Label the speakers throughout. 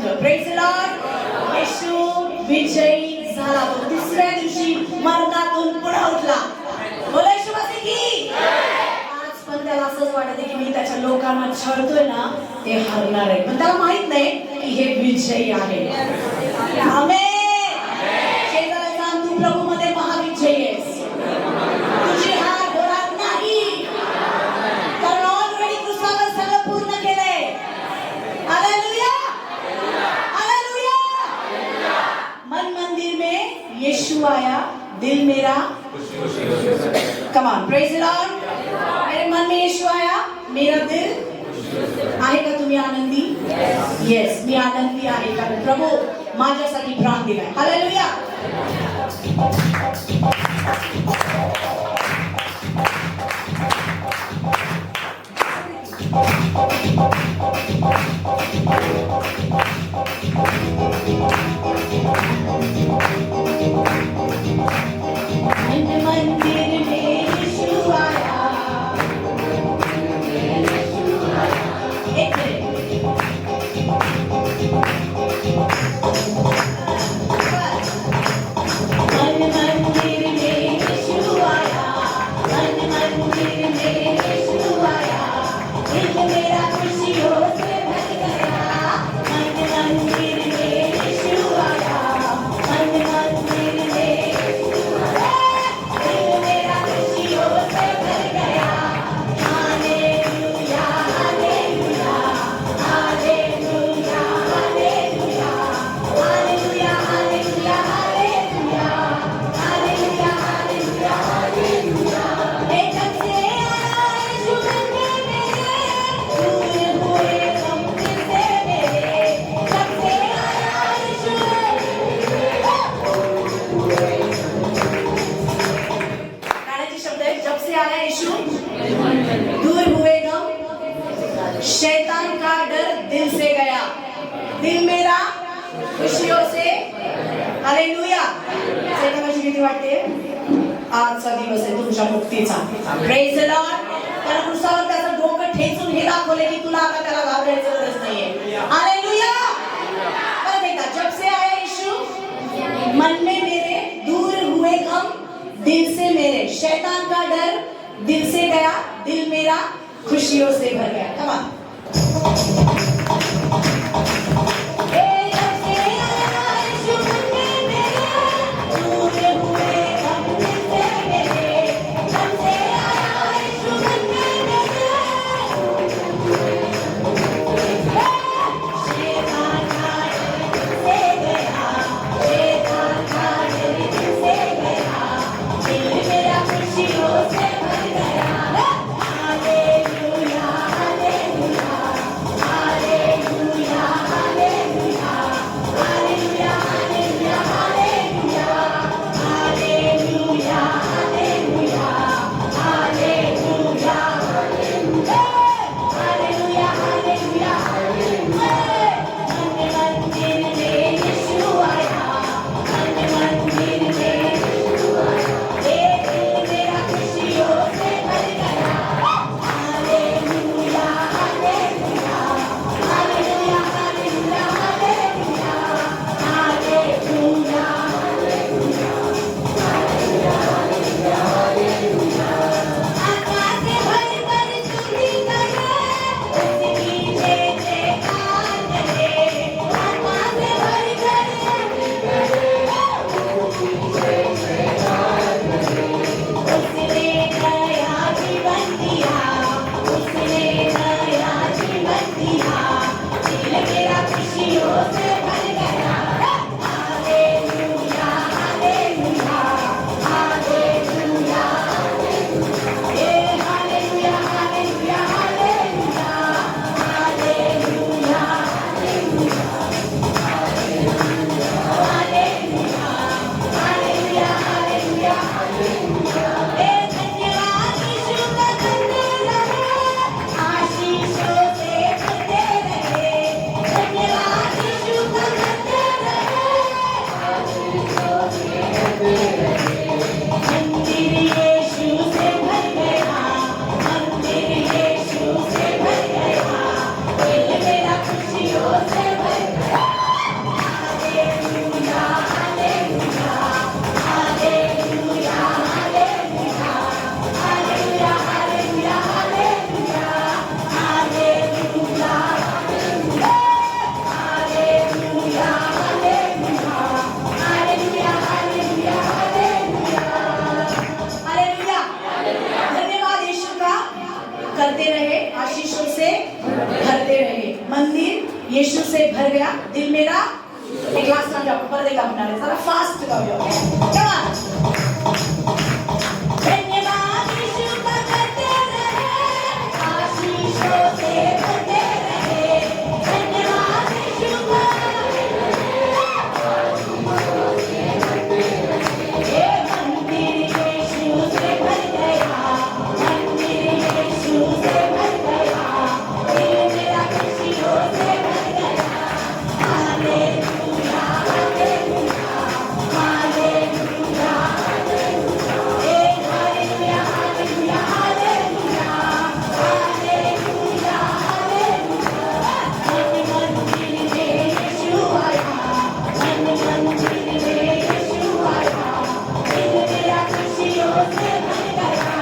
Speaker 1: म्हणतो. Praise the Lord. येशू विजयी झाला. तो तिसऱ्या दिवशी मरणातून पुन्हा उठला. बोला येशू मसीह की. आज पण त्याला असंच वाटते की मी त्याच्या लोकांना छळतोय ना ते हरणार आहे, पण त्याला माहित नाही की हे विजयी आहे. आमेन. शेजाऱ्याला सांग तू प्रभू मध्ये महाविजयी आहेस. तुझी हार होणार नाही, कारण ऑलरेडी क्रूसावर सगळं पूर्ण केलंय. Hallelujah, hallelujah. मन मंदिर में यीशु आया, दिल मेरा come on praise the Lord. मेरे मन में यीशु आया, मेरा दिल आहे का तुम्ही आनंदी? येस, मी आनंदी आहे कारण प्रभू माझ्यासाठी प्राण दिलाय. हालेलुया. मंदिर में यीशु आया. शैतान का डर दिल से गया, दिल मेरा खुशियों से. हालेलुया. शैतानाची भीती वाटते. आजचा दिवस आहे तुमच्या मुक्तीचा. Praise the Lord. कारण क्रूसावर त्याचं डोकं ठेचून हे दाखवले की तुला आता त्याला घाबरायचं गरज नाहीये. हालेलुया. पर देखा जब से आया यीशु मन में मेरे दूर हुए गम दिल से मेरे. शैतान का डर दिल से गया, दिल मेरा खुशियों से भर गया. Come on. Hallelujah, hallelujah, hallelujah. एक लास्ट गाऊया आपण, परत एकदा म्हणणार आहे, जरा फास्ट गाऊया. चला. धन्यवाद यीशु का करते रहे, आशीषों से भरते रहे. धन्यवाद यीशु का, ये मंदिर यीशु से भर गया, मंदिर यीशु से भर गया, दिल मेरा खुशियों से भर गया. हालेलुया हालेलुया हालेलुया हालेलुया हालेलुया हालेलुया हालेलुया हालेलुया. मंदिर में यीशु आया, मंदिर में यीशु आया, दिल मेरा खुशियों से भर गया,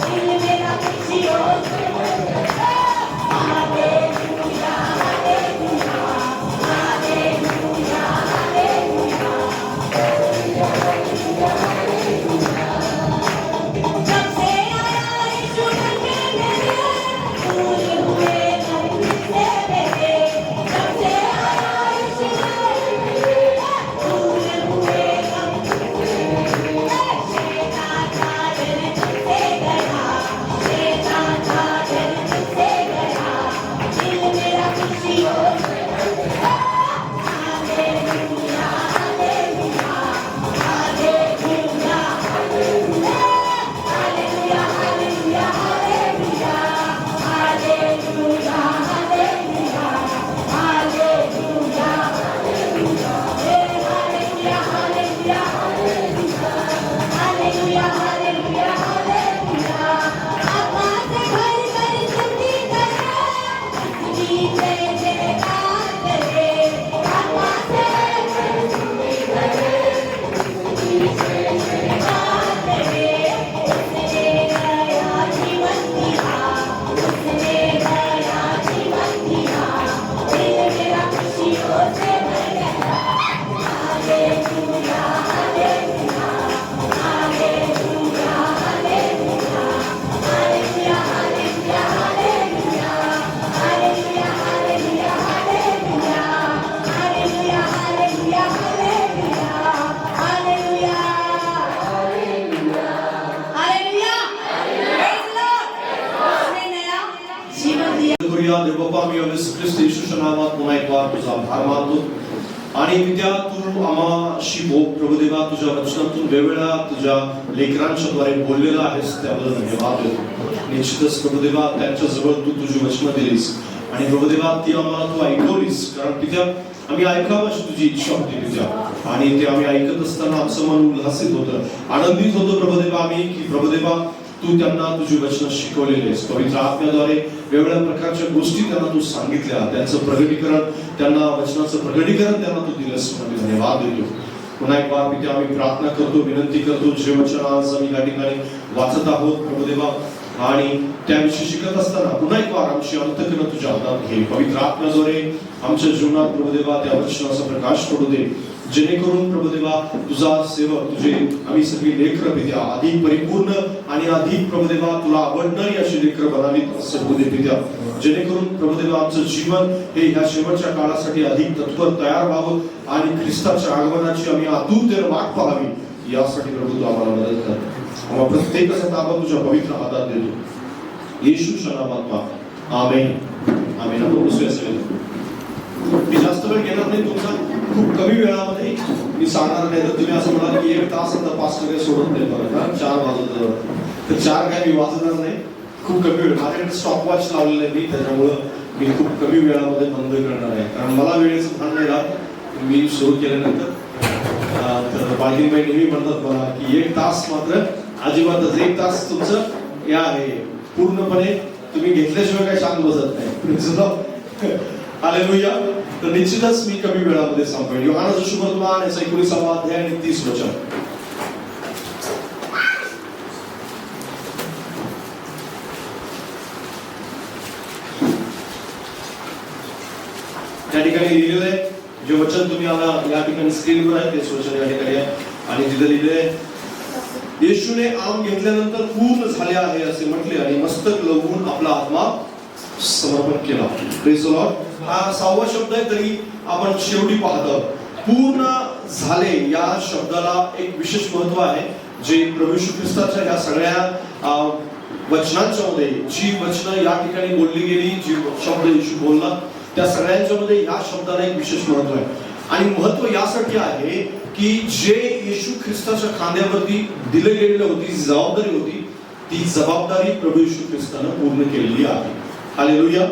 Speaker 1: दिल मेरा खुशियों से भर गया. हालेलुया हालेलुया हालेलुया हालेलुया. जब से आया यीशु ढंगे मेरे, दूर हुए धरती से मेरे. जब से आया यीशु दूर हुए गम से. शैतान का डर तुझसे गया, शैतान का डर तुझसे गया, दिल मेरा खुशियों से भर गया. हालेलुया हालेलुया हालेलुया हालेलुया हालेलुया हालेलुया हालेलुया हालेलुया हालेलुया हालेलुया हालेलुया हालेलुया हालेलुया हालेलुया. आत्मा से भर कर स्तुति करे, स्तुति जय जयकार करे. आत्मा से भर कर स्तुति करे, स्तुति जय जयकार करे. उसने नया जीवन दिया, उसने नया जीवन दिया, दिल मेरा खुशियों से भर गया. हालेलुया हालेलुया हालेलुया हालेलुया हालेलुया हालेलुया हालेलुया हालेलुया हालेलुया हालेलुया हालेलुया हालेलुया हालेलुया हालेलुया. Praise the Lord. उसने नया जीवन दिया.
Speaker 2: करूया. देव बाप्पा, मी येशू ख्रिस्त येशूच्या नावात पुन्हा एक वार तुझा आभार मानतो आणि पित्या तू आम्हाशी प्रभुदेवा तुझ्या वचनातून वेगवेगळ्या तुझ्या लेकरांच्या द्वारे बोललेला आहेस त्याबद्दल धन्यवाद देतो. निश्चितच प्रभुदेवा त्यांच्या जवळ तू तुझी वचनं दिलीस आणि प्रभुदेवा ती आम्हाला तू ऐकवलीस, कारण पित्या आम्ही ऐकावं अशी तुझी इच्छा होती पित्या, आणि ते आम्ही ऐकत असताना आमचं मन उल्हासित होतं, आनंदित होतो प्रभुदेवा आम्ही की प्रभुदेवा तू त्यांना तुझी वचनं शिकवलेली आहेस. पवित्र आत्म्याद्वारे वेगवेगळ्या प्रकारच्या गोष्टी त्यांना तू सांगितल्या, त्यांचं प्रगटीकरण, त्यांना वचनाचं प्रगटीकरण त्यांना तू दिलंस. आम्ही धन्यवाद देतो. पुन्हा एक बार पित्या आम्ही प्रार्थना करतो, विनंती करतो, जे वचन आज आम्ही या ठिकाणी वाचत आहोत प्रभुदेवा, आणि त्याविषयी शिकत असताना पुन्हा एक बार आमची अंतःकरण तुझ्या हातात घे. पवित्र आत्म्याद्वारे आमच्या जीवनात प्रभुदेवा त्या वचनाचा प्रकाश पडू दे, जेणेकरून प्रभुदेवा तुझा सेवक, तुझे आम्ही सगळी लेकरं पित्या अधिक परिपूर्ण आणि अधिक प्रभुदेवा तुला आवडणारी अशी लेकरं बनावीत असं होऊ दे पित्या, जेणेकरून प्रभुदेवा आमचं जीवन हे ह्या शेवटच्या काळासाठी अधिक तत्पर तयार व्हावं आणि ख्रिस्ताच्या आगमनाची आम्ही आतुरतेने वाट पाहावी, यासाठी प्रभू तू आम्हाला मदत कर. आम्हा प्रत्येकाचा ताबा तुझ्या पवित्र हातात देतो, येशूच्या नावात आमेन आमेन. आपण बसूया सगळे. मी जास्त वेळ घेणार नाही तुमचा, खूप कमी वेळामध्ये मी सांगणार नाही. तर तुम्ही असं म्हणाल की 1 तास आता पाच वगैरे सोडत नाही बरं का, 4 वाजत, तर 4 काय मी वाजणार नाही, खूप कमी वेळ. माझ्याकडे स्टॉपवॉच लावलेलं आहे मी, त्याच्यामुळं मी खूप कमी वेळामध्ये बंद करणार आहे, कारण मला वेळेचं भान नाही राहत. मी सुरू केल्यानंतर तर बाळगीनबाई नेहमी म्हणतात मला की 1 तास मात्र अजिबातच, 1 तास तुमचं या आहे पूर्णपणे तुम्ही घेतल्याशिवाय काही शांत बसत नाही. हालेलुया. तर निश्चितच मी कमी वेळामध्ये संपवेन. योहानाचा शुभवर्तमान याचा 19वा अध्याय आणि 30 वचन. त्या ठिकाणी लिहिलेलं आहे, जे वचन तुम्ही आला या ठिकाणी स्क्रीनवर आहे तेच वचन या ठिकाणी आहे, आणि तिथे लिहिलेलं आहे, येशूने आम घेतल्यानंतर पूर्ण झाले आहे असे म्हटले आणि मस्तक लवून आपला आत्मा समर्पण केला. Praise the Lord. हा 6वा शब्द आहे, तरी आपण शेवटी पाहतो पूर्ण झाले या शब्दाला एक विशेष महत्व आहे, जे प्रभू येशू ख्रिस्ताच्या या सगळ्या वचनांच्या मध्ये जी वचनं या ठिकाणी बोलली गेली, जी शब्द येशू बोलला, त्या सगळ्यांच्या मध्ये या शब्दाला एक विशेष महत्व आहे. आणि महत्व यासाठी आहे की जे येशू ख्रिस्ताच्या खांद्यावरती दिले गेलेली होती, जबाबदारी होती, ती जबाबदारी प्रभू येशू ख्रिस्तानं पूर्ण केलेली आहे. हालेलुया.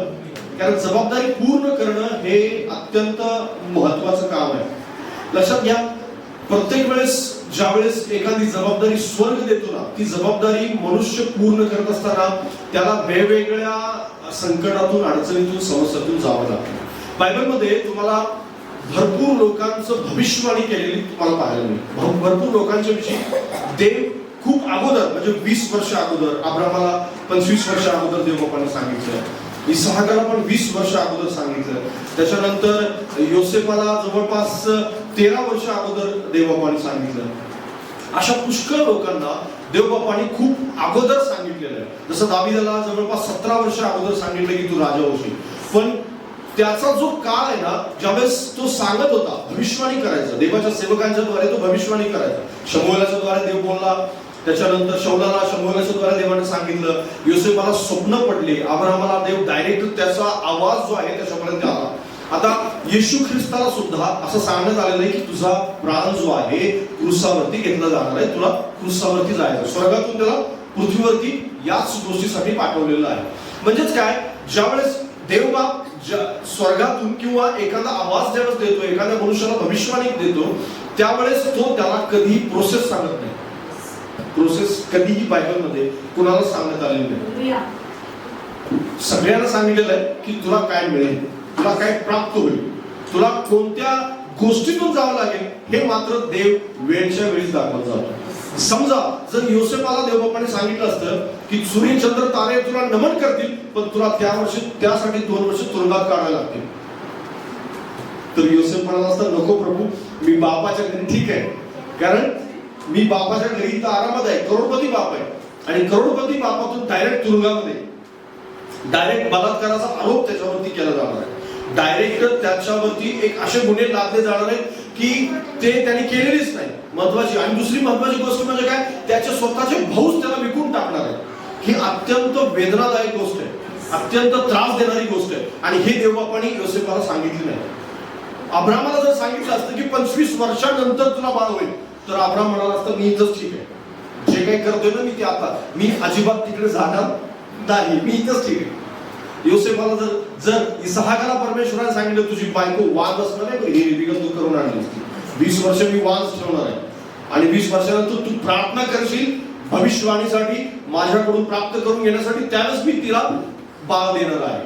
Speaker 2: कारण जबाबदारी पूर्ण करणं हे अत्यंत महत्वाचं काम आहे. लक्षात घ्या, प्रत्येक वेळेस ज्या वेळेस एखादी जबाबदारी स्वर्ग देतो ना, ती जबाबदारी मनुष्य पूर्ण करत असताना त्याला वेगवेगळ्या संकटातून, अडचणीतून, समस्यातून जावं लागतं. बायबलमध्ये तुम्हाला भरपूर लोकांचं भविष्यवाणी केलेली तुम्हाला पाहायला मिळेल. भरपूर लोकांच्या विषयी देव खूप अगोदर, म्हणजे 20 वर्ष अगोदर, अब्रामाला 25 वर्ष अगोदर देवबापाने सांगितलं, इसहाकाला पण 20 वर्ष अगोदर सांगितलं, त्याच्यानंतर योसेफाला जवळपास 13 वर्ष अगोदर देवबापाने सांगितलं. अशा पुष्कळ लोकांना देवबापाने खूप अगोदर सांगितलेलं आहे. जसं दाविदाला जवळपास 17 वर्ष अगोदर सांगितलं की तू राजा होशील. पण त्याचा जो काळ आहे ना, ज्यावेळेस तो सांगत होता, भविष्यवाणी करायचा, देवाच्या सेवकांच्या द्वारे तो भविष्यवाणी करायचा. शमूएलाच्या द्वारे देव बोलला, त्याच्यानंतर शमूएलाच्या द्वारे देवाने सांगितलं, योसेफाला स्वप्न पडले, अब्राहामाला देव डायरेक्ट त्याचा आवाज जो आहे त्याच्यापर्यंत आला. आता येशू ख्रिस्ताला सुद्धा असं सांगण्यात आलेलं आहे की तुझा प्राण जो आहे क्रूसावरती घेतला जाणार आहे, तुला क्रूसावरती जायचं, स्वर्गातून त्याला पृथ्वीवरती याच गोष्टीसाठी पाठवलेलं आहे. म्हणजेच काय, ज्यावेळेस देवबाप स्वर्गातून किंवा एखादा आवाज ज्यावेळेस देतो, एखाद्या मनुष्याला भविष्यवाणी देतो, त्यावेळेस तो त्याला कधी प्रोसेस सांगत नाही. प्रोसेस कधीही बायबलमध्ये कुणाला सांगण्यात आलेली नाही. सगळ्यांना सांगितलेलं आहे की तुला काय मिळेल, तुला काय प्राप्त होईल, तुला कोणत्या गोष्टीतून जावं लागेल, हे मात्र देव वेळच्या वेळी दाखवत जातो. समजा जर योसेफाला देवबापाने सांगितलं असतं की सूर्य चंद्र तारे तुला नमन करतील, पण तुला त्यासाठी 2 वर्ष तुरुंगात काढायला लागतील, तर योसेफ म्हणाला असता, नको प्रभू, मी बापाच्या घरी ठीक आहे, कारण मी बापाच्या घरी तर आरामात आहे, करोडपती बाप आहे, आणि करोडपती बापातून डायरेक्ट तुरुंगामध्ये, डायरेक्ट बलात्काराचा आरोप त्याच्यावरती केला जाणार आहे, डायरेक्ट त्याच्यावरती एक असे गुन्हे लादले जाणार आहेत की ते त्यांनी केलेलीच नाही. महत्वाची आणि दुसरी महत्वाची गोष्ट म्हणजे काय, त्याचे स्वतःचे भाऊच त्याला विकून टाकणार आहे. ही अत्यंत वेदनादायक गोष्ट आहे, अत्यंत त्रास देणारी गोष्ट आहे. आणि हे देवबापाने योसेफाला सांगितले नाही. अब्राहामाला जर सांगितलं असतं की 25 वर्षानंतर तुला बाळ होईल, तर अब्राहाम म्हणाला असतं मी इथंच ठीक आहे, जे काही करतोय ना मी ते आता, मी अजिबात तिकडे जाणार नाही, मी इथंच ठीक आहे. योसेफाला जर इसहाकाला परमेश्वराने सांगितलं तुझी बायको वाद असणार आहे, ही रिबिका तू करून आणली, 20 वर्ष मी वाद ठेवणार आहे, आणि 20 वर्षानंतर तू प्रार्थना करशील भविष्यवाणीसाठी, माझ्याकडून प्राप्त करून घेण्यासाठी, त्यावेळेस मी तिला बाळ देणार आहे,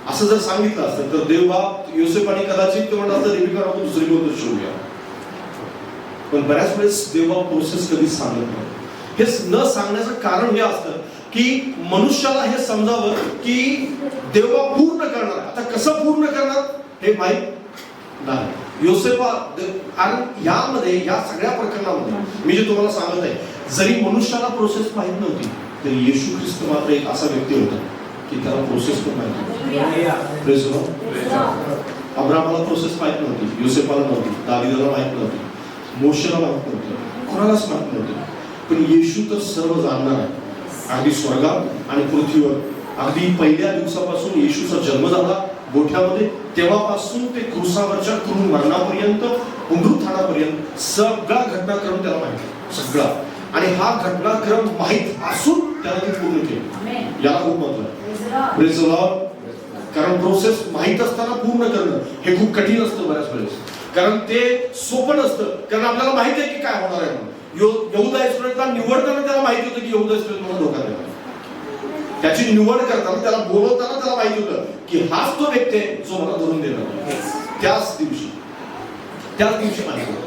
Speaker 2: असं जर सांगितलं असतं, तर देवबाप योसेफाने कदाचित म्हणत असतं रिबिका नको, दुसरी गोष्ट शोधूया. पण बऱ्याच वेळेस देवबाप प्रोसेस कधीच सांगत नाही. हे न सांगण्याचं कारण हे असतं की मनुष्याला हे समजावं की देवबाप पूर्ण करणार. आता कसं पूर्ण करणार हे माहित नाही योसेफा. कारण यामध्ये, या सगळ्या प्रकरणामध्ये मी जे तुम्हाला सांगत आहे, जरी मनुष्याला प्रोसेस माहित नव्हती, तरी येशू ख्रिस्त मात्र एक असा व्यक्ती होता की त्याला प्रोसेस पण माहिती. अब्राहामाला प्रोसेस माहित नव्हती, योसेफाला नव्हती, दाविदाला माहित नव्हती, मोशेला माहित नव्हतं, कोणालाच माहित नव्हतं. पण येशू तर सर्व जाणणार आहे. अगदी स्वर्गात आणि पृथ्वीवर, अगदी पहिल्या दिवसापासून येशूचा जन्म झाला गोठ्यामध्ये, तेव्हापासून ते क्रूसावरच्या क्रूर मरणापर्यंत, पुनरुत्थानापर्यंत सगळा घटनाक्रम त्याला माहिती, सगळा. आणि हा घटनाक्रम माहित असून त्याला ते पूर्ण केलं. याला खूप महत्व आहे. Praise the Lord. कारण प्रोसेस माहित असताना पूर्ण करणं हे खूप कठीण असतं बऱ्याच वेळेस, कारण ते सोपं नसतं. कारण आपल्याला माहिती आहे की काय होणार आहे म्हणून. यहूदा इस्रायेलला निवडताना त्याला माहिती होतं की यहूदा इस्रायल मला धोका देणार. त्याची निवड करताना, त्याला बोलवताना त्याला माहिती होतं की हाच तो व्यक्ती आहे जो मला धरून देणार. त्याच दिवशी माहिती होतं.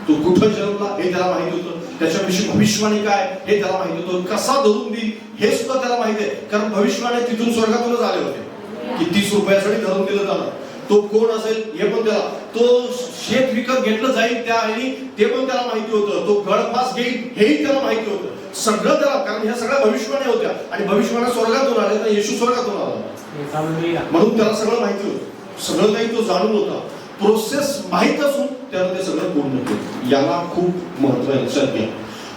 Speaker 2: तो कुठं जन्मला हे त्याला माहिती होतं, त्याच्याविषयी भविष्यवाणी काय हे त्याला माहिती होतं, कसा धरून देईल हे सुद्धा त्याला माहिती आहे. कारण भविष्यवाणी तिथून स्वर्गातूनच आले होते की 30 रुपयासाठी धरून दिलं जाणार. तो कोण असेल हे पण त्याला, तो शेत विकत घेतलं जाईल त्या आणि ते पण त्याला माहिती होतं, तो गळफास घेईल हेही त्याला माहिती होतं, सगळं त्याला. कारण ह्या सगळ्या भविष्यवाण्या होत्या आणि भविष्यवाण्या स्वर्गातून आल्या, तर येशू स्वर्गातून आला, म्हणून त्याला सगळं माहिती होतं, सगळं काही तो जाणून होता. प्रोसेस माहित असून त्यानं ते सगळं पूर्ण केलं. याला खूप महत्व आहे, लक्षात घ्या.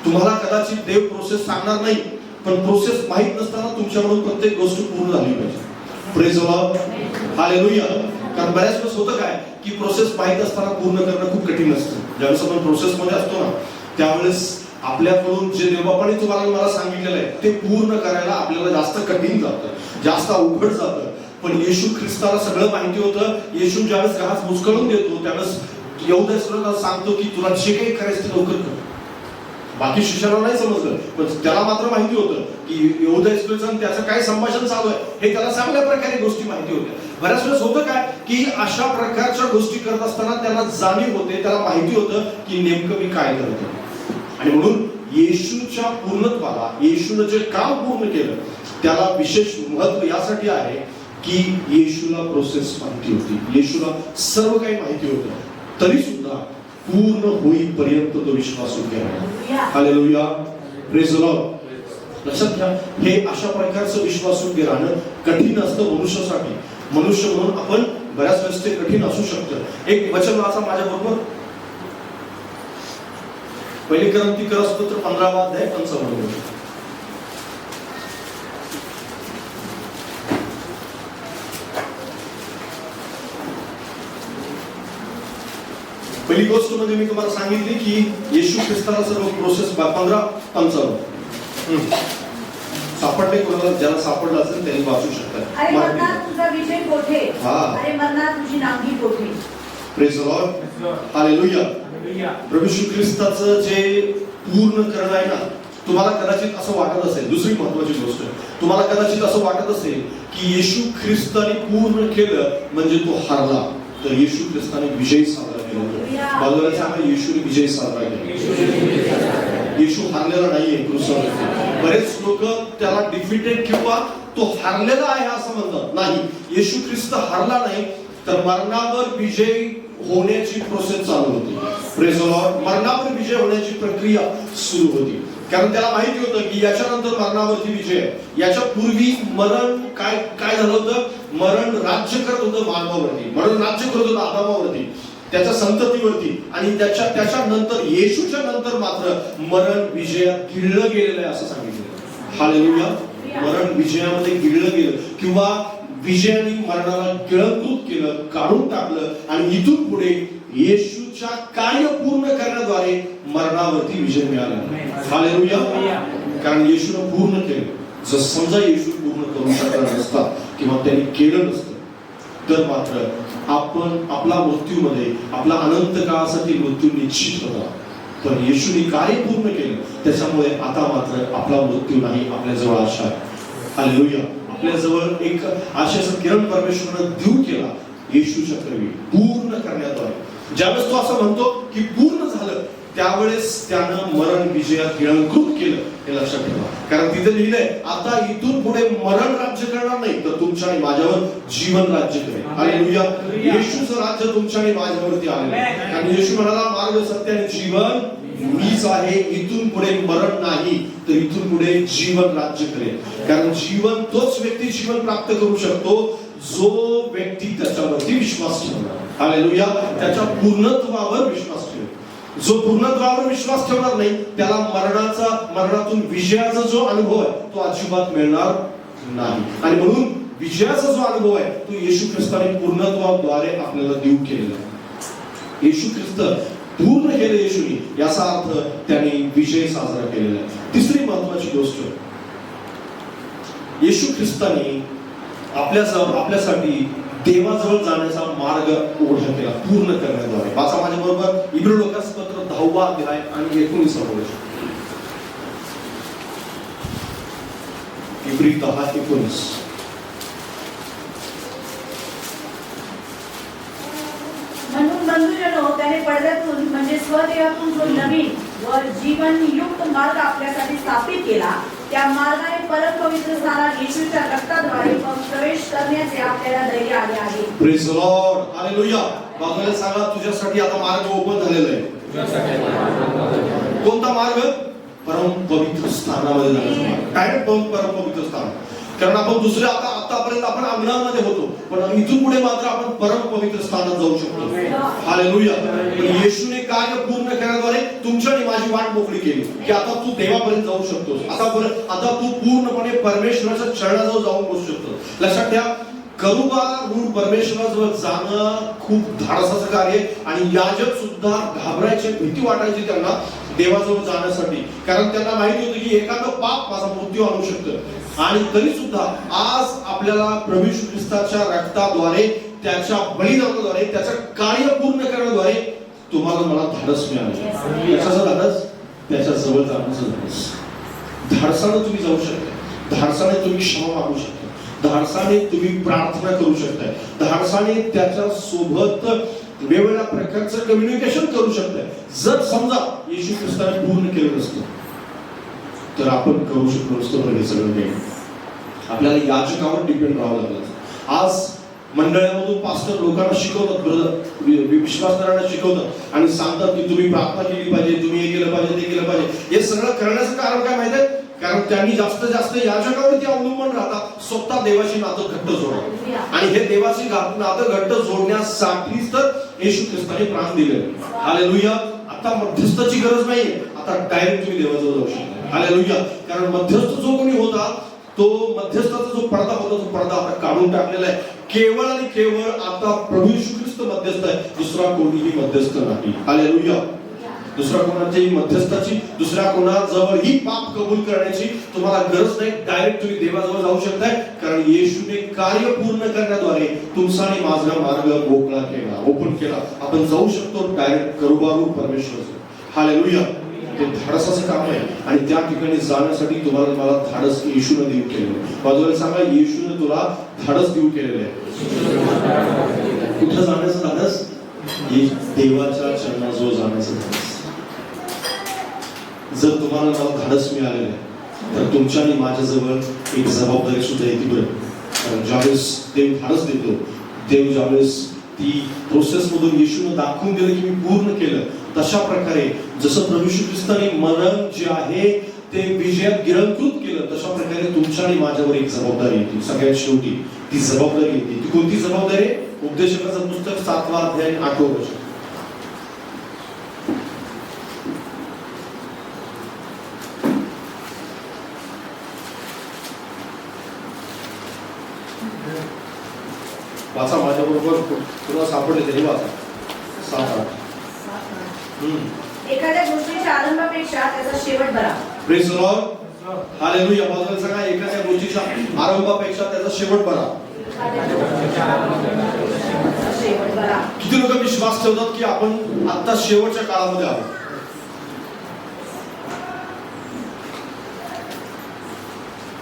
Speaker 2: तुम्हाला कदाचित देव प्रोसेस सांगणार नाही, पण प्रोसेस माहित नसताना तुमच्याकडून प्रत्येक गोष्ट पूर्ण झाली पाहिजे. Praise the Lord, hallelujah. कारण बऱ्याच वेळेस होतं काय की प्रोसेस माहित असताना पूर्ण करणं खूप कठीण असतं. ज्यावेळेस आपण प्रोसेस मध्ये असतो ना, त्यावेळेस आपल्याकडून जे देवबापाने तुम्हाला मला सांगितलेलं आहे ते पूर्ण करायला आपल्याला जास्त कठीण जातं, जास्त अवघड जातं. पण येशू ख्रिस्ताला सगळं माहिती होतं. येशू ज्यावेळेस घास मुस्कळून देतो त्यावेळेस यहूदा इस्करियोताला सांगतो की तुला जे काही करायचं ते लवकर कर. बाकी शिष्याला नाही समजलं, पण त्याला मात्र माहिती होतं की यहूदा इस्करियोत त्याचं काय संभाषण चालू आहे हे त्याला चांगल्या प्रकारे गोष्टी माहिती होत्या. बऱ्याच वेळेस होतं काय की अशा प्रकारच्या गोष्टी करत असताना त्याला जाणीव होते, त्याला माहिती होतं की नेमकं मी काय करतो. आणि म्हणून येशूच्या पूर्णत्वाला, येशूने जे काम पूर्ण केलं त्याला विशेष महत्व यासाठी आहे की येशूला प्रोसेस माहिती होती, येशूला सर्व काही माहिती होतं, तरी सुद्धा पूर्ण होईपर्यंत तो विश्वास केला. Hallelujah, praise the Lord. लक्षात घ्या, हे अशा प्रकारचं विश्वास राहणं कठीण असतं मनुष्यासाठी. मनुष्य म्हणून आपण बऱ्याच वेळेस ते कठीण असू शकतं. एक वचन वाचा माझ्या बरोबर, पहिली क्रंती स्तोत्र 15 अध्याय 55. पहिली गोष्ट म्हणजे मी तुम्हाला सांगितली की येशू ख्रिस्ताला सर्व प्रोसेस 15:55 सापडले. कोणाला ज्याला सापडलं असेल त्यांनी वाचू शकतात.
Speaker 1: अरे मरणात तुझा विजय कोठे,
Speaker 2: हा,
Speaker 1: अरे मरणात तुझी नांगी कोठे.
Speaker 2: प्रेज द लॉर्ड, हालेलुया. प्रभू येशू ख्रिस्ताचं जे पूर्ण करणं आहे ना, तुम्हाला कदाचित असं वाटत असेल, दुसरी महत्वाची गोष्ट, तुम्हाला कदाचित असं वाटत असेल की येशू ख्रिस्ताने पूर्ण केलं म्हणजे तो हारला. तर येशू ख्रिस्ताने विजय साजरा केला. बाजूला सांगा, येशूने विजय साजरा केला. येशू हारलेला नाहीये क्रूसावरती. बरेच लोक त्याला डिफिटेड किंवा तो हारलेला आहे असं म्हणतात. नाही, येशू ख्रिस्त हारला नाही, तर मरणावर विजय होण्याची प्रोसेस चालू होती. Praise the Lord. मरणावर विजय होण्याची प्रक्रिया सुरू होती. कारण त्याला माहिती होतं की याच्यानंतर मरणावरती विजय आहे. याच्या पूर्वी मरण काय काय झालं होतं, मरण राज्य करत होतं मानवावरती, मरण राज्य करत होतं आदामावरती, त्याच्या संततीवरती. आणि त्याच्यानंतर येशूच्या नंतर मात्र मरण विजयात गिळलं गेलेलं आहे असं सांगितलं. हालेलुया. मरण विजयामध्ये गिळलं गेलं किंवा विजयाने मरणाला गिळंकृत केलं, काढून टाकलं. आणि इथून पुढे येशूच्या कार्य पूर्ण करण्याद्वारे मरणावरती विजय मिळाला. हालेलुया. कारण येशूने पूर्ण केलं. जर समजा येशू पूर्ण करू शकला नसता किंवा त्यांनी केलं नसतं तर मात्र आपण आपला मृत्यूमध्ये, आपला अनंत काळासाठी मृत्यू निश्चित होता. पण येशूने कार्य पूर्ण केलं, त्याच्यामुळे आता मात्र आपला मृत्यू नाही, आपल्या जवळ आशा आहे. हालेलुया. आपल्या जवळ एक आशेचा किरण परमेश्वराने देऊ केला येशूच्या क्रमी पूर्ण करण्याद्वारे. ज्यावेळेस तो असं म्हणतो की पूर्ण झालं, त्यावेळेस त्यानं मरण विजयात गिळंकृत केलं, हे लक्षात ठेवा. कारण तिथे लिहिलंय, आता इथून पुढे मरण राज्य करणार नाही, तर तुमच्या आणि माझ्यावर जीवन राज्य करेल. हालेलुया. येशूचं राज्य तुमच्या आणि माझ्यावरती आलेलं आहे. कारण येशू म्हणाला, मार्ग, सत्य आणि जीवन मीच आहे. इथून पुढे मरण नाही, तर इथून पुढे जीवन राज्य करेल. कारण जीवन तोच व्यक्ती जीवन प्राप्त करू शकतो जो व्यक्ती त्याच्यावरती विश्वास ठेवणार. हालेलुया. त्याच्या पूर्णत्वावर विश्वास ठेवेल. जो पूर्णत्वावर विश्वास ठेवणार नाही त्याला मरणातून विजयाचा जो अनुभव आहे तो अजिबात मिळणार नाही. आणि म्हणून विजयाचा जो अनुभव आहे तो येशू ख्रिस्ताने पूर्णत्वाद्वारे आपल्याला देऊ केलेला आहे. येशू ख्रिस्त पूर्ण केलं येशूने, याचा अर्थ त्याने विजय साजरा केलेला आहे. तिसरी महत्वाची गोष्ट, येशू ख्रिस्ताने आपल्यासाठी देवाजवळ जाण्याचा मार्ग उघड केला पूर्ण करण्याद्वारे. वाचा माझ्या बरोबर इब्री लोकांचं पत्र 10 अध्याय आणि 19 वचन. इब्री 10:19.
Speaker 1: म्हणून बंधुजनो, त्याने पडद्यातून म्हणजे स्वदेहातून जो नवीन व जीवनयुक्त मार्ग आपल्यासाठी स्थापित केला, त्या मार्गाने परम पवित्र स्थानात येशूच्या रक्ताद्वारे प्रवेश करण्याचे आपल्याला धैर्य आले आहे.
Speaker 2: Praise the Lord. हालेलुया. बाजूला सांगा, तुझ्यासाठी आता मार्ग ओपन झालेला आहे. कोणता मार्ग? परम पवित्र स्थानामध्ये जाण्याचा मार्ग. डायरेक्ट परम पवित्र स्थान. कारण आपण दुसऱ्या आतापर्यंत आपण अंगणामध्ये होतो, पण इथून पुढे मात्र आपण परम पवित्र स्थानात जाऊ शकतो. हालेलुया. पण येशूने कार्य पूर्ण करण्याद्वारे तुमची आणि माझी वाट मोकळी केली की आता तू देवापर्यंत जाऊ शकतोस. आता तू पूर्णपणे परमेश्वराच्या चरणाजवळ जाऊन बसू शकतोस. लक्षात ठेवा, करूबाहून परमेश्वराजवळ जाणं खूप धाडसाचं कार्य आहे. आणि याजक सुद्धा घाबरायचे, भीती वाटायची त्यांना देवाजवळ जाण्यासाठी, कारण त्यांना माहिती होतं की एखादं पाप माझा मृत्यू आणू शकतं. आणि तरी सुद्धा आज आपल्याला प्रभू येशू ख्रिस्ताच्या रक्ताद्वारे, त्याच्या बलिदानाद्वारे, त्याचं कार्य पूर्ण करण्याद्वारे तुम्हाला मला धाडस मिळालं. कशाचं धाडस? त्याच्या जवळ जाण्याचं धाडस. धाडसाने तुम्ही जाऊ शकता, धाडसाने तुम्ही क्षमा मागू शकता, धाडसाने तुम्ही प्रार्थना करू शकता, धाडसाने त्याच्या सोबत वेगवेगळ्या प्रकारचं कम्युनिकेशन करू शकता. जर समजा येशू ख्रिस्ताने पूर्ण केलं नसतं तर आपण करू शकलो नसतो. हे सगळं काही आपल्याला याजकावर डिपेंड राहावं लागलं. आज मंडळामधून पास्टर लोकांना शिकवतात, विश्वासदारांना शिकवतात आणि सांगतात की तुम्ही प्रार्थना केली पाहिजे, तुम्ही हे केलं पाहिजे, ते केलं पाहिजे. हे सगळं करण्याचं कारण काय माहिती आहे? कारण त्यांनी जास्त जास्त याजकावरती अवलंबून राहतात, स्वतः देवाशी नातं घट्ट जोडा. आणि हे देवाशी नातं घट्ट जोडण्यासाठीच तर येशू ख्रिस्ताने प्राण दिले. हालेलुया. आता मध्यस्थाची गरज नाहीये, आता डायरेक्ट तुम्ही देवाजवळ जाऊ शकता. हालेलुया. कारण मध्यस्थ जो कोणी होता, तो मध्यस्थाचा जो पडदा होता, तो पडदा आता काढून टाकलेला आहे. केवळ आणि केवळ आता प्रभू येशू ख्रिस्त मध्यस्थ आहे, दुसरा कोणीही मध्यस्थ नाही. हालेलुया. दुसऱ्या कोणाची मध्यस्थाची, दुसऱ्या कोणाजवळ ही पाप कबूल करण्याची तुम्हाला गरज नाही. डायरेक्ट तुम्ही देवाजवळ जाऊ शकताय, कारण येशूने कार्य पूर्ण करण्याद्वारे तुमचा आणि माझा मार्ग मोकळा केला, ओपन केला. आपण जाऊ शकतो डायरेक्ट करूबाहून परमेश्वर. हालेलुया. ते धाडसाचं काम आहे आणि त्या ठिकाणी जाण्यासाठी तुम्हाला मला धाडस येशूने देऊ केलेलं आहे. बाजूला सांगा, येशूने तुला धाडस देऊ केलेलं आहे. कुठं जाण्याचं धाडस? देवाच्या चरणाजवळ जाण्याचं धाडस. जर तुम्हाला मला धाडस मिळालेलं आहे तर तुमच्या आणि माझ्याजवळ एक जबाबदारी सुद्धा येते. बरं, कारण ज्यावेळेस देव धाडस देतो, देव ज्यावेळेस ती प्रोसेस मधून येशूने दाखवून दिलं की मी पूर्ण केलं, तशा प्रकारे जसं प्रभू येशू ख्रिस्ताने मरण जे आहे ते विजयात गिळंकृत केलं, तशा प्रकारे तुमच्या आणि माझ्यावर एक जबाबदारी येते. सगळ्यात शेवटी ती जबाबदारी येते. ती कोणती जबाबदारी? उपदेशकाचं पुस्तक 7वा अध्याय 8वं वचन. वाचा माझ्याबरोबर, तुला सापडले तरी वाचा. 7-8.
Speaker 1: एखाद्या गोष्टीच्या आरंभापेक्षा त्याचा शेवट बरा.
Speaker 2: Praise the Lord. हालेलुया. बाजूला सांगा, एखाद्या गोष्टीच्या आरंभापेक्षा त्याचा शेवट बरा. किती लोक विश्वास ठेवतात की आपण आता शेवटच्या काळामध्ये आहोत?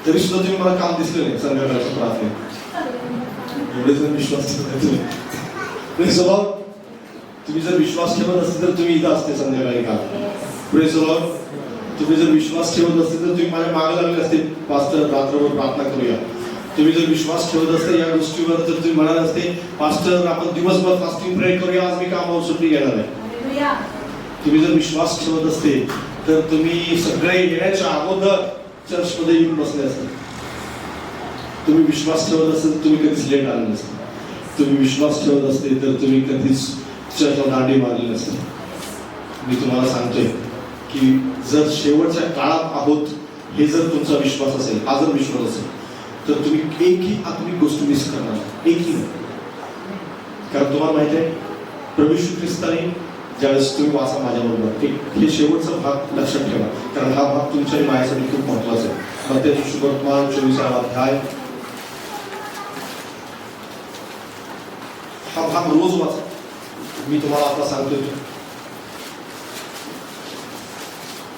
Speaker 2: तरी सुद्धा तुम्ही मला काम दिसले नाही संध्याकाळच्या प्रार्थनेत. एवढे जर विश्वास ठेवत तुम्ही जर विश्वास ठेवत असते तर तुम्ही इथं असते संध्याकाळी का? Praise the Lord. तुम्ही जर विश्वास ठेवत असते तर तुम्ही माझ्या मागे लागले असते, पास्टर रात्रभर प्रार्थना करूया. तुम्ही जर विश्वास ठेवत असते या गोष्टीवर तर तुम्ही म्हणाले असते, पास्टर आपण दिवसभर फास्टिंग प्रे करूया, आज मी कामावर सुट्टी घेणार आहे. तुम्ही जर विश्वास ठेवत असते तर तुम्ही सगळे येण्याच्या अगोदर चर्चमध्ये येऊन बसले असते. तुम्ही विश्वास ठेवत असते तर तुम्ही कधीच लेट आले नसते. तुम्ही विश्वास ठेवत असते तर तुम्ही कधीच चर्चला दांडी मारली नसते. मी तुम्हाला सांगतोय की जर शेवटच्या काळात आहोत हे जर तुमचा विश्वास असेल, हा जर विश्वास असेल, तर तुम्ही एकही आत्मिक गोष्ट मिस करणार, एकही नाही. कारण तुम्हाला माहिती आहे प्रभू येशू ख्रिस्ताने ज्यावेळेस तुम्ही वाचा माझ्याबरोबर, हे शेवटचा भाग लक्षात ठेवा, कारण हा भाग तुमच्या आणि माझ्यासाठी खूप महत्वाचा आहे. मत्तेचे सुवर्तमान 24वा अध्याय. हा भाग रोज वाचा. मी तुम्हाला आता सांगतोय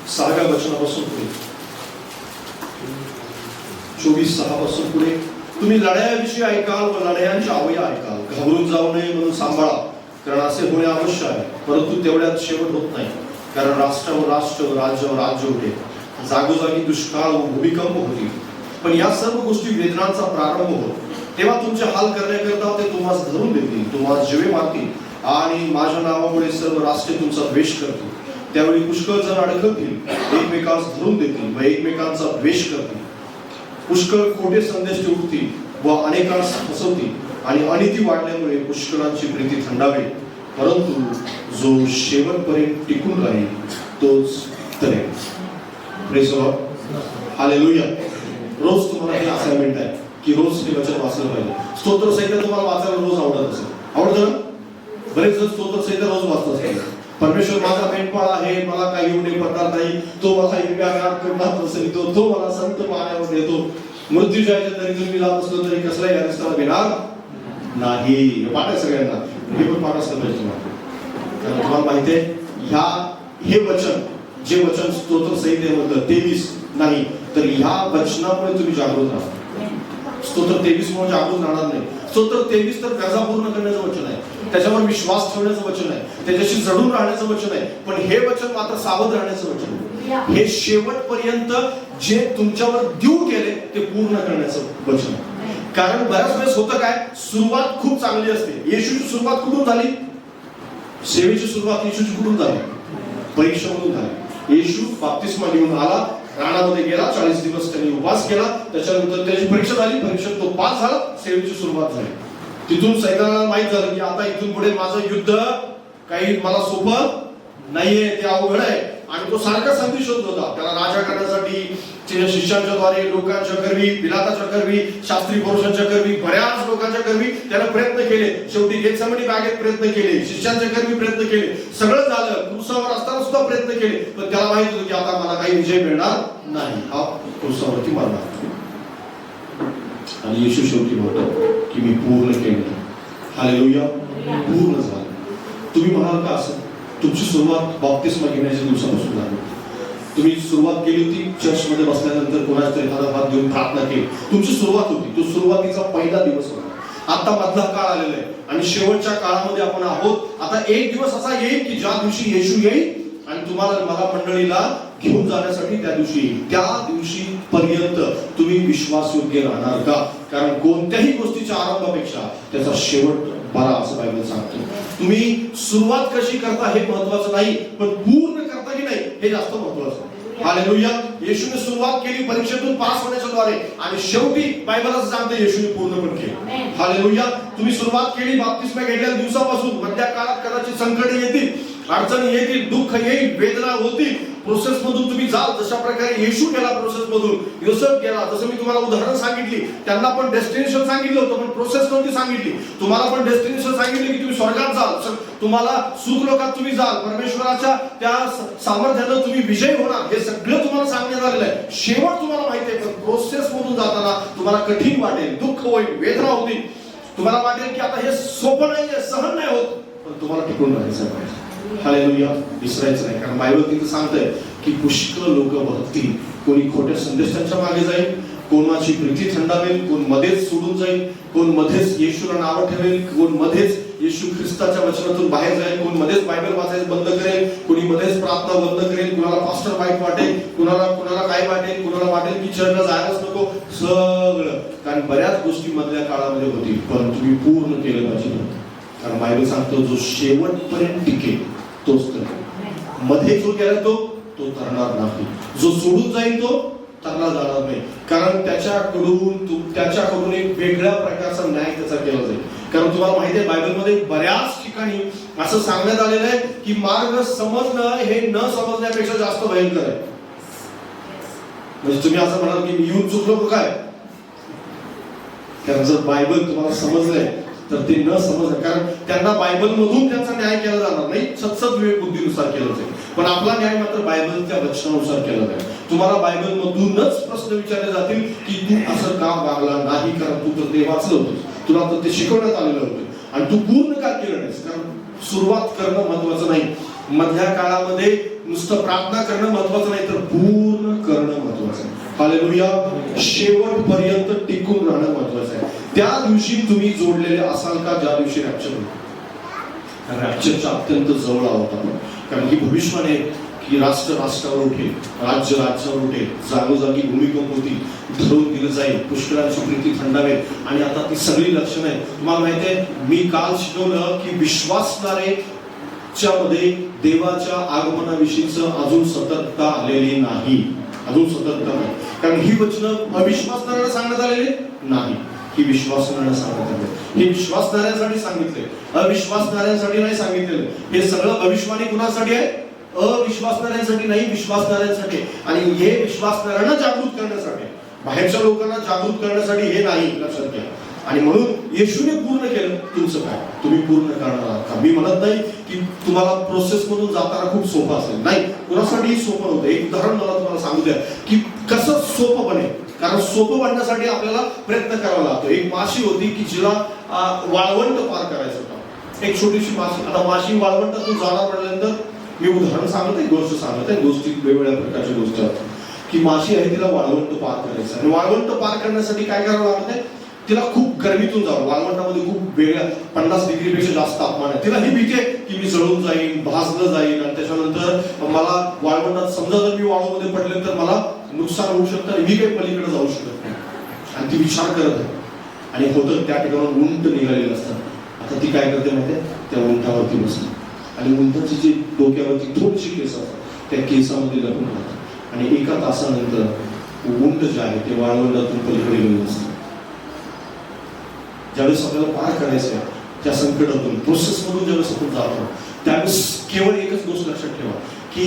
Speaker 2: 6व्या वचनापासून पुढे, 24:6 पासून पुढे. तुम्ही लढायाविषयी ऐकाल व लढायांच्या अवया ऐकाल. घाबरून जाऊ नये म्हणून सांभाळा, कारण असे होणे आवश्यक आहे, परंतु तेवढ्यात शेवट होत नाही. कारण राष्ट्रावर राष्ट्र, राज्यावर राज्य होते, जागोजागी दुष्काळ व भूमिकंप होतील. पण या सर्व गोष्टी वेदनांचा प्रारंभ होतो. तेव्हा तुमचे हाल करण्याकरता ते तुम्हाला धरून देतील, तुम्हाला जीवे मारतील आणि माझ्या नावामुळे सर्व राष्ट्रे तुमचा द्वेष करतील. त्यावेळी पुष्कळ जण अडकतील, एकमेकांस धरून देतील व एकमेकांचा द्वेष करतील. पुष्कळ खोटे संदेश उठतील व अनेकांस फसवतील आणि अनिती वाढल्यामुळे पुष्कळांची प्रीती थंडावे, परंतु जो शेवटपर्यंत टिकून राहील तोच तरेल. Praise the Lord. हालेलुया. रोज तुम्हाला हे असाइनमेंट आहे की रोज हे वचन वाचलं पाहिजे. स्तोत्र संहिता तुम्हाला वाचायला रोज आवडत असेल, आवडतं ना? बरेच जण स्तोत्र संहिता रोज वाचत असतात. परमेश्वर माझा मेंढपाळ आहे, मला काही येऊ नये पडणार नाही, तो मला हिरव्यागार कुंडात बसवितो, तो मला संत पाण्यावर नेतो, मृत्यूच्या तरी तुम्ही जात असलो तरी कसलाही अरिस्ताला घेणार नाही. हे पाठ आहे सगळ्यांना, हे पण पाठ असलं पाहिजे तुम्हाला. कारण तुम्हाला माहिती आहे हे वचन, जे वचन स्तोत्र संहितेमधलं 23 नाही तर ह्या वचनामुळे तुम्ही जागृत राहा. स्तोत्र 23 म्हणून जागृत राहणार नाही. स्तोत्र 23 तर गरजा पूर्ण करण्याचं वचन आहे, त्याच्यावर विश्वास ठेवण्याचं वचन आहे, त्याच्याशी जडून राहण्याचं वचन आहे. पण हे वचन मात्र सावध राहण्याचं वचन आहे. हे शेवटपर्यंत जे तुमच्यावर देऊ केले ते पूर्ण करण्याचं वचन आहे. कारण बऱ्याच वेळेस होतं काय, सुरुवात खूप चांगली असते. येशूची सुरुवात कुठून झाली? सेवेची सुरुवात येशूची कुठून झाली? परीक्षेमधून झाली. येशू बाप्तिस्मा घेऊन आला, रानामध्ये गेला, 40 दिवस त्यांनी उपवास केला, त्याच्यानंतर त्याची परीक्षा झाली, परीक्षेत तो पास झाला, सेवेची सुरुवात झाली. तिथून सैतानाला माहित झालं की आता इथून पुढे माझं युद्ध काही मला सोपं नाहीये, ते अवघड आहे. आणि तो सारखा संधी शोधत होता. त्याला राजा करण्यासाठी शिष्यांच्या द्वारे, लोकांच्या करवी, पिलाताच्या करवी, शास्त्री पुरुषांच्या करवी, बऱ्याच लोकांच्या करवी त्याने प्रयत्न केले. शेवटी गेत्सेमनी बागेत प्रयत्न केले, शिष्यांच्या करवी प्रयत्न केले, सगळं झालं. क्रूसावर असताना सुद्धा प्रयत्न केले, पण त्याला माहित होतं की आता मला काही विजय मिळणार नाही, हा क्रूसावरती मरणार. आणि येशू शेवटी म्हणतो की मी पूर्ण केलं. हालेलुया. पूर्ण झालं. तुम्ही म्हणाल का असं? तुमची सुरुवात बाप्तिस्मा घेण्याच्या दिवसापासून झाली. तुम्ही सुरुवात केली होती चर्चमध्ये बसल्यानंतर कोणाच्या तरी एखादा हात घेऊन प्रार्थना केली, तुमची सुरुवात होती. तो सुरुवातीचा पहिला दिवस होता. आता मधला काळ आलेला आहे आणि शेवटच्या काळामध्ये आपण आहोत. आता एक दिवस असा येईल की ज्या दिवशी येशू येईल आणि तुम्हाला मला मंडळीला घेऊन जाण्यासाठी त्या दिवशी येईल. त्या दिवशी पर्यंत तुम्ही विश्वासयोग्य राहणार का? कारण कोणत्याही गोष्टीच्या आरंभापेक्षा त्याचा शेवट बरा असं बायबल सांगतो. तुम्ही सुरुवात कशी करता हे महत्वाचं नाही, पण पूर्ण करता की नाही हे जास्त महत्वाचं. हालेलुया. येशूने सुरुवात केली परीक्षेतून पास होण्याच्या द्वारे आणि शेवटी बायबल असं सांगते येशूने पूर्ण पण केलं. हालेलुया. तुम्ही सुरुवात केली बाप्तिस्मा घेतल्या दिवसापासून, मधल्या काळात कदाचित संकटे येतील, अडचणी येतील, दुःख येईल, वेदना होतील, प्रोसेस मधून तुम्ही जाल. जशा प्रकारे येशू गेला प्रोसेस मधून, योसेफ गेला. जसं मी तुम्हाला उदाहरण सांगितली, त्यांना पण डेस्टिनेशन सांगितलं होतं पण प्रोसेस नव्हती सांगितली. तुम्हाला पण डेस्टिनेशन सांगितली की तुम्ही स्वर्गात जाल, तुम्हाला सुख लोकात तुम्ही जाल, परमेश्वराच्या त्या सामर्थ्यानं तुम्ही विजय होणार, हे सगळं तुम्हाला सांगण्यात आलेलं आहे. शेवट तुम्हाला माहिती आहे, पण प्रोसेस मधून जाताना तुम्हाला कठीण वाटेल, दुःख होईल, वेदना होतील, तुम्हाला वाटेल की आता हे सोपं नाहीये, सहन नाही होत, पण तुम्हाला टिकून राहायचं पाहिजे. हालेलुया. विसरायचं नाही. कारण बायबल तिथे सांगतंय की पुष्कळ लोक बघतील, कोणी खोट्या संदेशांच्या मागे जाईल, कोणाची प्रीती थंडावेल, कोण मध्येच सोडून जाईल, कोण मध्येच येशूला नाव ठेवेल, कोण मध्येच येशू ख्रिस्ताच्या वचनातून बाहेर जाईल, कोण मध्येच बायबल वाचायचं बंद करेल, कोणी मध्येच प्रार्थना बंद करेल, कुणाला पास्टर वाईट वाटेल, कुणाला काय वाटेल, कुणाला वाटेल की चर्चला जायलाच नको, सगळं. कारण बऱ्याच गोष्टी मधल्या काळामध्ये होतील, पण तुम्ही पूर्ण केलं पाहिजे. कारण बायबल सांगतो जो शेवटपर्यंत टिकेल तोच तर. मध्ये जो गेला तो तरणार नाही, जो सोडून जाईल तो तरला जाणार नाही. कारण त्याच्याकडून एक वेगळ्या प्रकारचा न्याय त्याचा केला जाईल. कारण तुम्हाला माहिती आहे बायबलमध्ये बऱ्याच ठिकाणी असं सांगण्यात आलेलं आहे की मार्ग समजणं हे न समजण्यापेक्षा जास्त भयंकर आहे. म्हणजे तुम्ही असं म्हणाल की मी येऊन चुकलो काय? कारण जर बायबल तुम्हाला समजलंय तर ते न समजलं, कारण त्यांना बायबल मधून त्यांचा न्याय केला जाणार नाही, सतसत विवेक बुद्धीनुसार केला जाईल. पण आपला न्याय मात्र बायबलच्या वचनानुसार केला जाईल. तुम्हाला बायबल मधूनच प्रश्न विचारले जातील की तू असं का वागला नाही, कारण तू तर ते वाचलं होतं, तुला तर ते शिकवण्यात आलेलं होतं आणि तू पूर्ण का केलं नाहीस. कारण सुरुवात करणं महत्वाचं नाही, मधल्या काळामध्ये नुसतं प्रार्थना करणं महत्वाचं नाही, तर पूर्ण करणं महत्वाचं आहे. हालेलुया. शेवटपर्यंत टिकून राहणं महत्वाचं आहे. त्या दिवशी तुम्ही जोडलेले असाल का ज्या दिवशी रॅप्चर होईल? रॅप्चरच्या अत्यंत जवळ आहोत आपण. कारण ही भविष्यवाणी आहे की राष्ट्र राष्ट्रावर उठेल, राज्य राज्यावर उठेल, जागोजागी भूमिकंप होतील, धरून दिलं जाईल, पुष्कळांची प्रीती थंडावेल. आणि आता ती सगळी लक्षणं आहेत. तुम्हाला माहिती आहे, मी काल शिकवलं की विश्वासणारे च्या मध्ये देवाच्या आगमनाविषयीच अजून सतर्कता आलेली नाही. अजून सतर्क आहे, कारण ही वचनं अविश्वासणाऱ्याला सांगण्यात आलेली नाही, ही विश्वासणाऱ्याला सांगण्यात आले. हे विश्वासणाऱ्यांसाठी सांगितले, अविश्वासणाऱ्यांसाठी नाही सांगितलेलं. हे सगळं भविष्यवाणी कुणासाठी आहे? अविश्वासणाऱ्यांसाठी नाही, विश्वासणाऱ्यांसाठी. आणि हे विश्वासणाऱ्यांना जागृत करण्यासाठी, बाहेरच्या लोकांना जागृत करण्यासाठी हे नाही, लक्षात घ्या. आणि म्हणून येशूने पूर्ण केलं. तुमचं काय? तुम्ही पूर्ण करणार आहात का? मी म्हणत नाही की तुम्हाला प्रोसेस मधून जाताना खूप सोपं असेल, नाही, कुणासाठी सोपं नव्हतं. एक उदाहरण मला तुम्हाला सांगू द्या की कसं सोपं बनेल. कारण सोपं बनण्यासाठी आपल्याला प्रयत्न करावा लागतो. एक माशी होती की जिला वाळवंट पार करायचं होतं. एक छोटीशी माशी. आता माशी वाळवंटातून जाणार म्हटल्यानंतर, मी उदाहरण सांगत आहे, गोष्ट सांगत आहे, गोष्टी वेगवेगळ्या प्रकारची गोष्ट आहे की माशी आहे, तिला वाळवंट पार करायचं. आणि वाळवंट पार करण्यासाठी काय करावं लागत आहे? तिला खूप गरमीतून जावं. वाळवंटामध्ये खूप वेगळ्या 50 डिग्रीपेक्षा जास्त तापमान आहे. तिला ही भीती आहे की मी जळून जाईन, भाजलं जाईन, आणि त्याच्यानंतर मला वाळवंटात समजा जर मी वाळूमध्ये पडले तर मला नुकसान होऊ शकतं आणि मी काही पलीकडे जाऊ शकत नाही. आणि ती विचार करत आहे. आणि होतं त्या ठिकाणावर उंट निघालेलं असतं. आता ती काय करते माहिती आहे? त्या उंटावरती बसते आणि उंटाची जी डोक्यावरती थोडीशी केस असतात त्या केसामध्ये लपून राहतात. आणि एका तासानंतर उंट जे आहे ते वाळवंटातून पलीकडे गेलेलं असतं. ज्यावेळेस आपल्याला पार करायचं आहे त्या संकटातून, प्रोसेसमधून ज्यावेळेस आपण जातो, त्यावेळेस केवळ एकच गोष्ट लक्षात ठेवा की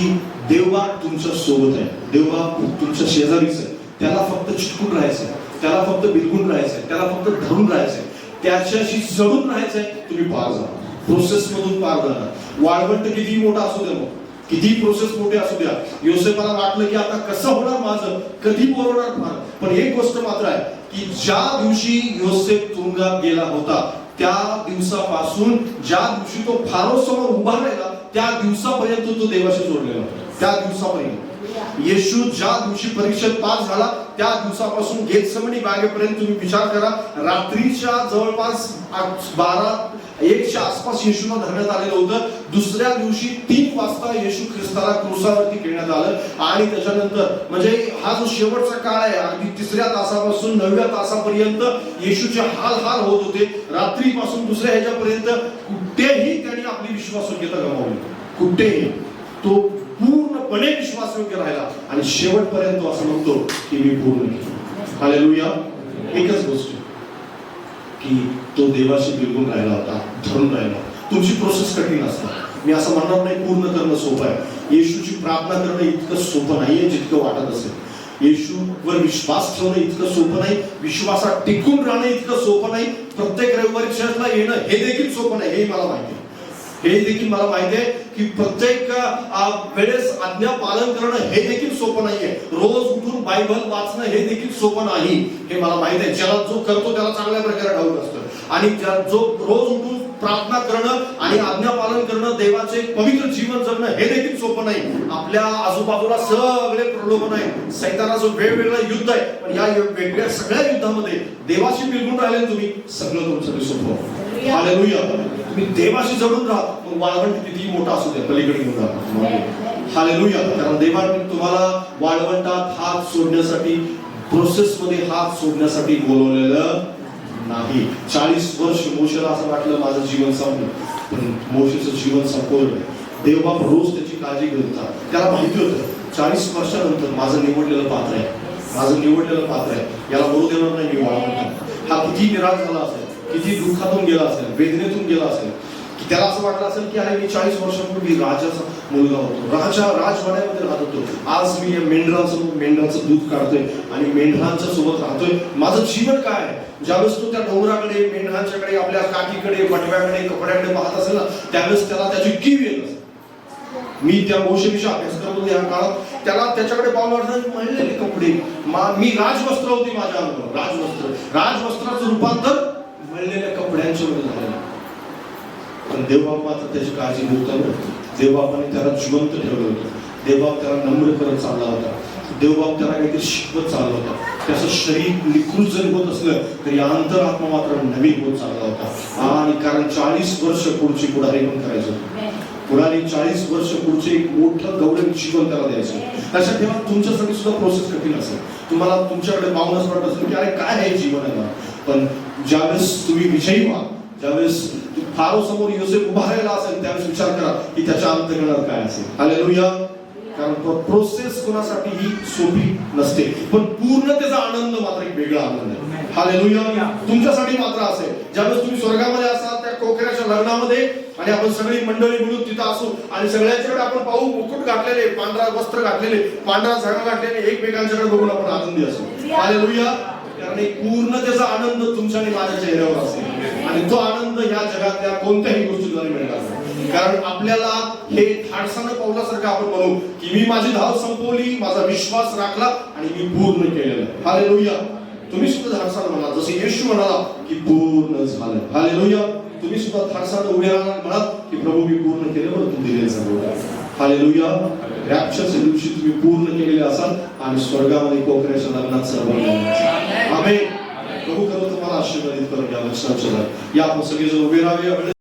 Speaker 2: देवबाप तुमच्या सोबत आहे, देवबाप तुमच्या शेजारीच आहे. त्याला फक्त चिटकून राहायचंय, त्याला फक्त बिलगून राहायचंय, त्याला फक्त धरून राहायचंय, त्याच्याशी जडून राहायचंय. तुम्ही पार जा, प्रोसेस मधून पार जाणार. वाळवंट किती मोठा असू द्या, मग किती प्रोसेस मोठे असू द्या. योसेफाला वाटलं की आता कसं होणार माझं, कधी बोलवणार फार. पण एक गोष्ट मात्र आहे की ज्या दिवशी योसेफ तुरुंगात गेला होता त्या दिवसापासून ज्या दिवशी तो फारो समोर उभा राहिला त्या दिवसापर्यंत तो देवाशी जोडलेला होता. त्या दिवसापर्यंत येशू ज्या दिवशी परीक्षेत पास झाला त्या दिवसापासून गेतसेमनी बागेपर्यंत तुम्ही विचार करा. रात्रीच्या जवळपास 12-1च्या आसपास येशूला धरण्यात आलेलं होतं. दुसऱ्या दिवशी 3 वाजता येशू ख्रिस्ताला क्रूसावरती घेण्यात आलं. आणि त्याच्यानंतर म्हणजे हा जो शेवटचा काळ आहे, अगदी 3ऱ्या तासापासून 9व्या तासापर्यंत येशूचे हाल होत होते. रात्रीपासून दुसऱ्या ह्याच्यापर्यंत कुठेही त्यांनी आपली विश्वासयोग्यता गमावली, कुठेही. तो पूर्णपणे विश्वासयोग्य राहिला आणि शेवटपर्यंत असं म्हणतो की मी पूर्ण केलं. हालेलुया. एकच गोष्ट की तो देवाशी बिलगून राहिला होता, धरून राहिला. तुमची प्रोसेस कठीण असतात. मी असं म्हणणार नाही पूर्ण करणं सोपं आहे. येशूची प्रार्थना करणं इतकं सोपं नाहीये जितकं वाटत असेल. येशूवर विश्वास ठेवणं इतकं सोपं नाही. विश्वासात टिकून राहणं इतकं सोपं नाही. प्रत्येक रविवारी चर्चला येणं हे देखील सोपं नाही. हे मला माहिती आहे, हे देखील मला माहिती आहे की प्रत्येक वेळेस आज्ञा पालन करणं हे देखील सोपं नाहीये. रोज उठून बायबल वाचणं हे देखील सोपं नाही, हे मला माहिती आहे. ज्याला जो करतो त्याला चांगल्या प्रकारे ठाऊक असतं. आणि जो रोज उठून प्रार्थना करणं आणि आज्ञा पालन करणं, देवाचे पवित्र जीवन जगणं हे देखील सोपं नाही. आपल्या आजूबाजूला सगळे प्रलोभन आहे, सैतानाचं वेगवेगळं युद्ध आहे. पण या वेगवेगळ्या सगळ्या युद्धामध्ये देवाशी बिलगून राहिले तुम्ही, सगळं तुमच्यासाठी सोपं. हालेलुया. तुम्ही देवाशी जडून राहा. मग वाळवंट किती मोठा असू द्या, पलीकडे घेऊन राहा. हालेलुया. कारण देवाने तुम्हाला वाळवंटात हात सोडण्यासाठी, प्रोसेस मध्ये हात सोडण्यासाठी बोलवलेलं नाही. 40 वर्ष मोशेला असं वाटलं माझं जीवन संपलं, पण मोशेचं जीवन संपवलं. देवबाप रोज त्याची काळजी घेत होता. त्याला माहिती होतं 40 वर्षानंतर माझं निवडलेलं पात्र आहे, माझं निवडलेलं पात्र आहे, याला बोलू देणार नाही मी वाळवंटात. हा किती निराश झाला असेल, किती दुःखातून गेला असेल, वेदनेतून गेला असेल, की त्याला असं वाटलं असेल की अरे मी 40 वर्षांपूर्वी राजाचा मुलगा होतो, राजवाड्यामध्ये राहत होतो. आज मी मेंढराचं दूध काढतोय आणि मेंढरांच्या सोबत राहतोय. माझं जीवन काय आहे? ज्यावेळेस तो त्या डोंगराकडे, मेंढरांच्याकडे, आपल्या काकीकडे, बटव्याकडे, कपड्याकडे पाहत असेल ना, त्यावेळेस त्याला त्याची कीव येत असेल. मी त्या मोशेविषयी अभ्यास करत होतो या काळात. त्याला त्याच्याकडे पाहून वाटलं मळलेले कपडे, मी राजवस्त्र होती माझ्या अंगावर, राजवस्त्राचं रूपांतर मळलेल्या कपड्यांच्या मध्ये झालेलं. पण देवबाप मात्र त्याची काळजी घेत होता. देवबापाने त्याला जिवंत ठेवलं होतं. देवबाप त्याला नम्र करत चालला होता. देवबाप त्याला काहीतरी शिकवत चालला होता. त्याचं शरीर निकृष्ट जरी होत असलं तरी अंतरात्मा मात्र नवीन होत चालला होता. आणि कारण 40 वर्ष पुढची पुढारी पण करायचं होतं. पुढारी 40 वर्ष पुढचे एक मोठं गौरव जीवन त्याला द्यायचं. लक्षात ठेवा, तुमच्यासाठी सुद्धा प्रोसेस कठीण असेल. तुम्हाला तुमच्याकडे पाहूनच वाटत असेल की अरे काय आहे जीवन आहे. पण ज्यावेळेस तुम्ही विजयी व्हा, ज्यावेळेस फारो समोर योसेफ उभा राहिला असेल, त्यावेळेस विचार करा की त्याच्या अंतःकरणात काय असेल. हालेलुया. कारण प्रोसेस कोणासाठी ही सोपी नसते, पण पूर्णतेचा आनंद मात्र एक वेगळा आनंद आहे. हालेलुया. तुमच्यासाठी मात्र असेल ज्यावेळेस तुम्ही स्वर्गामध्ये असाल त्या कोकऱ्याच्या लग्नामध्ये आणि आपण सगळी मंडळी मिळून तिथं असू आणि सगळ्यांच्याकडे आपण पाहू मुकुट घातलेले, पांढरा वस्त्र घातलेले, पांढरा झळा घातलेले, एकमेकांच्याकडे बघून आपण आनंदी असू. हालेलुया. कारण एक पूर्णतेचा आनंद तुमच्या आणि माझ्या चेहऱ्यावर असेल आणि तो आनंद या जगातल्या कोणत्याही गोष्टीद्वारे मिळणार नाही. कारण आपल्याला हे धाडसानं पावलासारखं आपण म्हणू की मी माझी धाव संपवली, माझा विश्वास राखला आणि मी पूर्ण केलेलं. हालेलुया. तुम्ही सुद्धा धाडसानं म्हणा जसे येशू म्हणाला की पूर्ण झालं. हालेलुया. तुम्ही सुद्धा धाडसानं उभे राहणार म्हणा की प्रभू मी पूर्ण केलं, बरं तू दिले सगळं. हालेलुया. रॅप्चरच्या दिवशी तुम्ही पूर्ण केलेले असाल आणि स्वर्गामध्ये कोकऱ्याच्या लग्नात सहभागी होणार. आमेन. प्रभू खरं तुम्हाला आशीर्वादित करून या वचनाच्या. या आपण सगळेजण उभे राहावे.